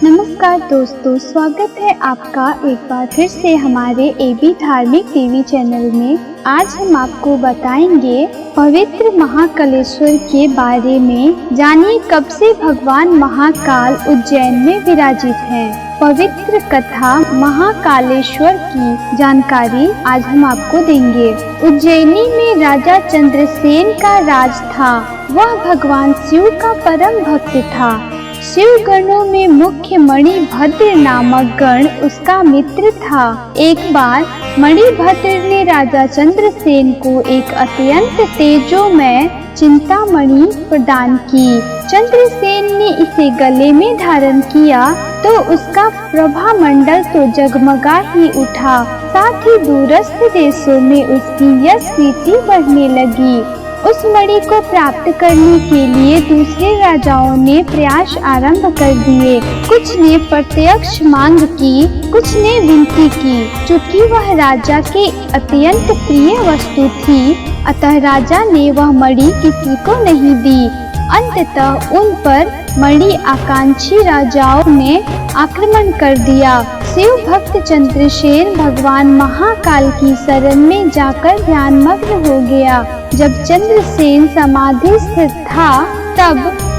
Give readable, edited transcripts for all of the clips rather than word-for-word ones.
नमस्कार दोस्तों, स्वागत है आपका एक बार फिर से हमारे एबी धार्मिक टीवी चैनल में। आज हम आपको बताएंगे पवित्र महाकालेश्वर के बारे में। जानिए कब से भगवान महाकाल उज्जैन में विराजित हैं। पवित्र कथा महाकालेश्वर की जानकारी आज हम आपको देंगे। उज्जैनी में राजा चंद्रसेन का राज था। वह भगवान शिव का परम भक्त था। शिव गणों में मुख्य मणिभद्र नामक गण उसका मित्र था। एक बार मणिभद्र ने राजा चंद्रसेन को एक अत्यंत तेजोमय चिंतामणि प्रदान की। चंद्रसेन ने इसे गले में धारण किया तो उसका प्रभा मंडल तो जगमगा ही उठा। साथ ही दूरस्थ देशों में उसकी यश कीर्ति बढ़ने लगी। उस मणि को प्राप्त करने के लिए दूसरे राजाओं ने प्रयास आरंभ कर दिए। कुछ ने प्रत्यक्ष मांग की, कुछ ने विनती की। चूंकि वह राजा की अत्यंत प्रिय वस्तु थी, अतः राजा ने वह मणि किसी को नहीं दी। अंततः उन पर मणि आकांक्षी राजाओं ने आक्रमण कर दिया। शिव भक्त चंद्रसेन भगवान महाकाल की शरण में जाकर ध्यानमग्न हो गया। जब चंद्रसेन समाधिस्थ था तब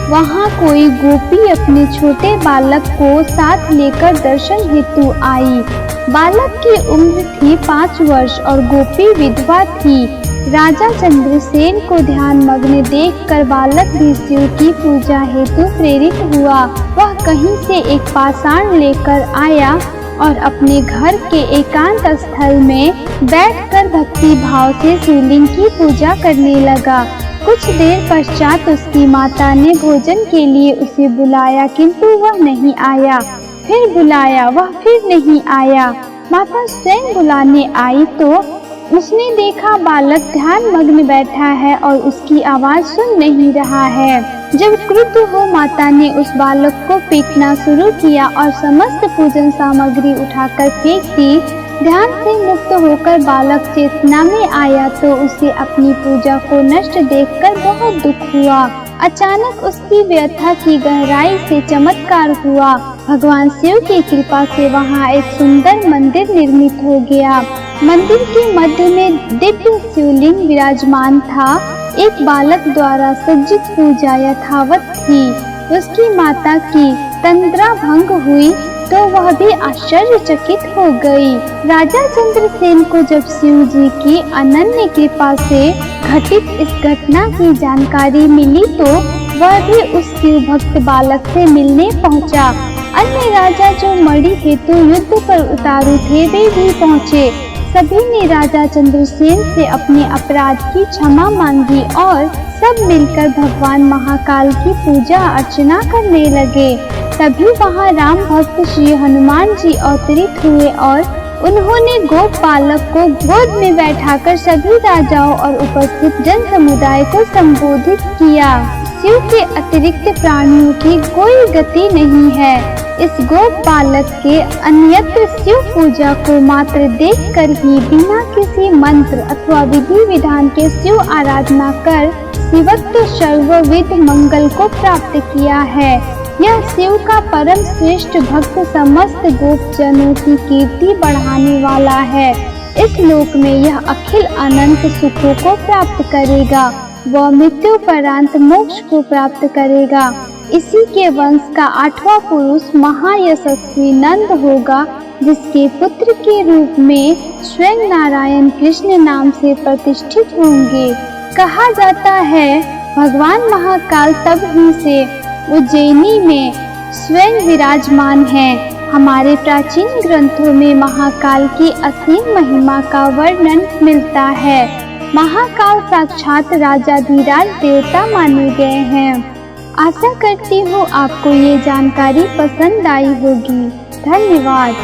वहाँ कोई गोपी अपने छोटे बालक को साथ लेकर दर्शन हेतु आई। बालक की उम्र थी 5 वर्ष और गोपी विधवा थी। राजा चंद्रसेन को ध्यान मग्न देखकर बालक भी शिव की पूजा हेतु प्रेरित हुआ। वह कहीं से एक पाषाण लेकर आया और अपने घर के एकांत स्थल में बैठकर भक्ति भाव से शिवलिंग की पूजा करने लगा। कुछ देर पश्चात उसकी माता ने भोजन के लिए उसे बुलाया, किंतु वह नहीं आया। फिर बुलाया, वह फिर नहीं आया। माता स्वयं बुलाने आई तो उसने देखा बालक ध्यान मग्न बैठा है और उसकी आवाज सुन नहीं रहा है। जब क्रुद्ध हो माता ने उस बालक को पीटना शुरू किया और समस्त पूजन सामग्री उठाकर फेंक दी। ध्यान से मुक्त होकर बालक चेतना में आया तो उसे अपनी पूजा को नष्ट देखकर बहुत दुख हुआ। अचानक उसकी व्यथा की गहराई से चमत्कार हुआ। भगवान शिव की कृपा से वहाँ एक सुंदर मंदिर निर्मित हो गया। मंदिर के मध्य में दिव्य शिवलिंग विराजमान था। एक बालक द्वारा सज्जित पूजा यथावत थी। उसकी माता की तंद्रा भंग हुई तो वह भी आश्चर्यचकित हो गई। राजा चंद्रसेन को जब शिव जी की अनन्य कृपा से घटित इस घटना की जानकारी मिली तो वह भी उस शिव भक्त बालक से मिलने पहुंचा। अन्य राजा जो मणि हेतु युद्ध पर उतारू थे वे भी पहुंचे। सभी ने राजा चंद्रसेन से अपने अपराध की क्षमा मांगी और सब मिलकर भगवान महाकाल की पूजा अर्चना करने लगे। तभी वहाँ राम भक्त श्री हनुमान जी अवतरित हुए और उन्होंने गोप बालक को गोद में बैठाकर सभी राजाओं और उपस्थित जन समुदाय को संबोधित किया। शिव के अतिरिक्त प्राणियों की कोई गति नहीं है। इस गोप बालक के अन्यत्र शिव पूजा को मात्र देखकर ही बिना किसी मंत्र अथवा विधि विधान के शिव आराधना कर शिवत्व सर्वविध मंगल को प्राप्त किया है। यह शिव का परम श्रेष्ठ भक्त समस्त गोप जनों की कीर्ति बढ़ाने वाला है। इस लोक में यह अखिल अनंत सुखों को प्राप्त करेगा व मृत्यु परांत मोक्ष को प्राप्त करेगा। इसी के वंश का 8वां पुरुष महायशस्वी नंद होगा, जिसके पुत्र के रूप में स्वयं नारायण कृष्ण नाम से प्रतिष्ठित होंगे। कहा जाता है भगवान महाकाल तब ही से उज्जैनी में स्वयं विराजमान है। हमारे प्राचीन ग्रंथों में महाकाल की असीम महिमा का वर्णन मिलता है। महाकाल साक्षात राजाधिराज देवता माने गए हैं। आशा करती हूँ आपको ये जानकारी पसंद आई होगी। धन्यवाद।